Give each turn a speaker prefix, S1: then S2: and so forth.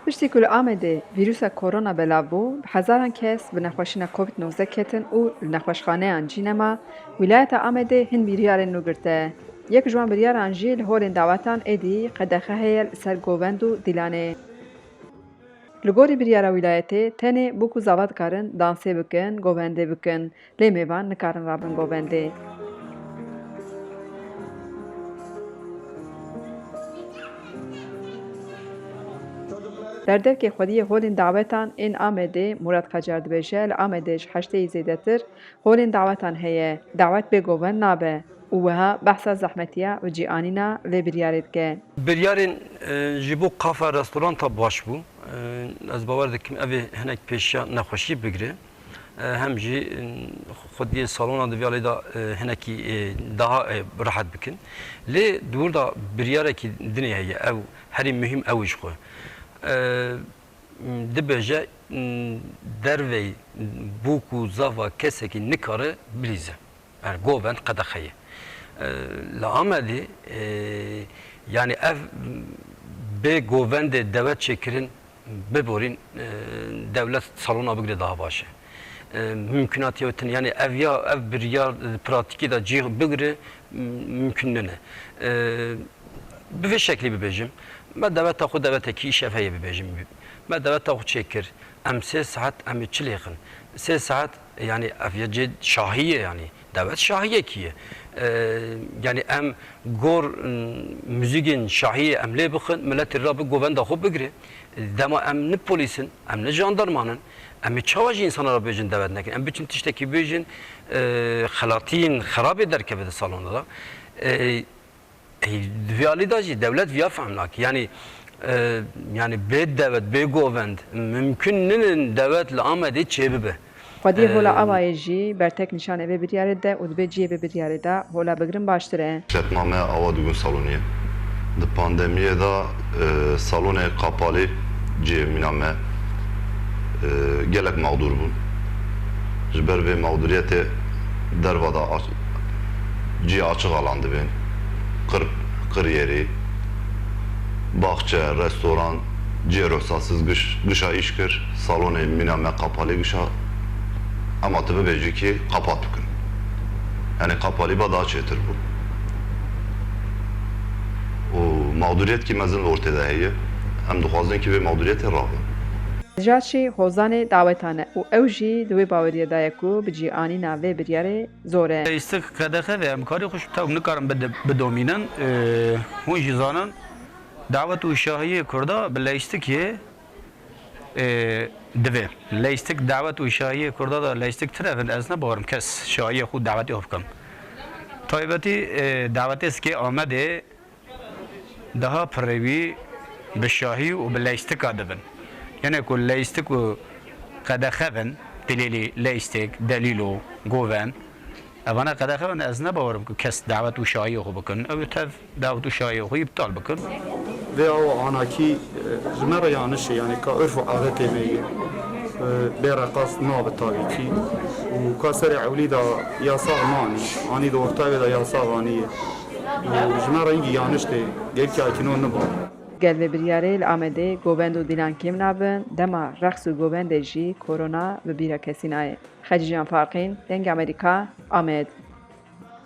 S1: Piştî ku li Amedê vîrusa korona belav bû, bi hezaran kes bi nexweşîna COVID-19 ketin û li nexweşxaneyan cînema, wîlayeta Amedê hin biryarên nû girtiye. Yek ji wan biryaran jî li holên dawetan êdî qedexe heye li ser govend û dîlanê. Li gorî biryara wîlayetê tenê bû ku zava dikarin dansê bikin, govendê bikin, lê mêvan nikarin rabin govendê. Berdevkê xwediyê holên dawetan ên Amedê Murat Qacar dibêje li Amedê ji heşteyî zêdetir holên dawetan heye. Dawet bê govend nabe û wiha behsa zehmetiya û cîanîna vê biryarê dike.
S2: Biryarên ji bo kafe restoranta baş bû. Ez bawer dikim ev ê hinek pêşiya nexweşî bigire. Hem jî xwediyê salona diviyalê da hinekî daha rahat bikin. Lê dûr da biryarekî dinê heye ew herî mühim ew jî xwe. Dibêje dervey bû ku zava kesekî nikare bilîze. Yani govend qedexeye. Li Amedê yani ev bê govendê dewlet çêkirin biborîn dewlet salona bigire daha baş e. Mümkünatî tin yani ev ya ev biryar pratikî da cî bigire mümkün nene. Bi vê şeklî bibêjim. Me deveta xwe devetekî şefeye bibêjim. Me deveta xwe çêkir. Em 3 saat em ê çi lêxin. 3 saat yani ev ya şahiye yani. Devlet şahiyekî ye. Yani em gor müzikên şahiye em lê bixin, milletê ra bi govenda xwe bigire. Dema em ne polîsin, em ne jandarmanın. Em ê çawa jî insana ra bêjin devlet nekin. Em biçin tiştekî bêjin xelatiyên xerabê derkeve di salona da. Viyalî da jî devlet viya fehm nake. Yani bê devlet, bê govend mümkün ninin devlet li Amedê çê bibe.
S1: Xwediyê hola avayê jî bertek nîşanê vê biryarê de û dibê ciyê vê biryarê de hola bigirin baştir e.
S3: Şetnameya ava digun saloniye. Di pandemiyê da salonê qapalî ciyê mîna me gelek mağdur bûn. Ji ber vê mağduriyetê derva da ciyê açık alan dibên. Qir yerî, baxçe, restoran, ciyê ruhsatsız gişa iş kir, salonê mîna me qapalî gişa ama tu bibêjî ki qapat bikin. Yani qapalî ba daha çêtir bû. û mağduriyet ki mezin li ortê de heye, em dixwazin ki vê mağduriyetê rabin.
S1: Dijat jî hozanê dawetan e û ew jî di wê baweriye daye ku bi cîanîna vê biryarê zor e.
S4: Istik qedexe ve emkarî xwe ji tev nikarin bidomînin hûn jî zanin dawet û şahiyê Kurda bi leyîstikê divê. Leyîstik dawet û şahiyê Kurda da leyîstik tirevin ez nebawerim kes şahiyê xwe dawetê xwe bikin. Taybetî dawetê skê Amedê daha pirêvî bi şahî û bi leyîstika dibin. Yani ku leyîstik û qedexevin dilêlî leyîstik, delîlo, govend evana qedexevin ez nebawerim ku kes dawet û şahiyê xwe bikin. Ew tev dawet û şahiyê xwe îptal bikin.
S5: Ve o anaki jmera yanlış yani ka örf adete me bera qas nabe tabii ki u kasere evli da yasa mani ani de ortaya da yasa vani jmera ingi yanlış de gel ki akino ne var.
S1: Gel vê biryarê li Amedê govend û dîlan kêm nabin, dema reqs û govendê jî korona bi bîra kesî nayê. Xecî Can Farqîn, Dengê Amerîka, Amed.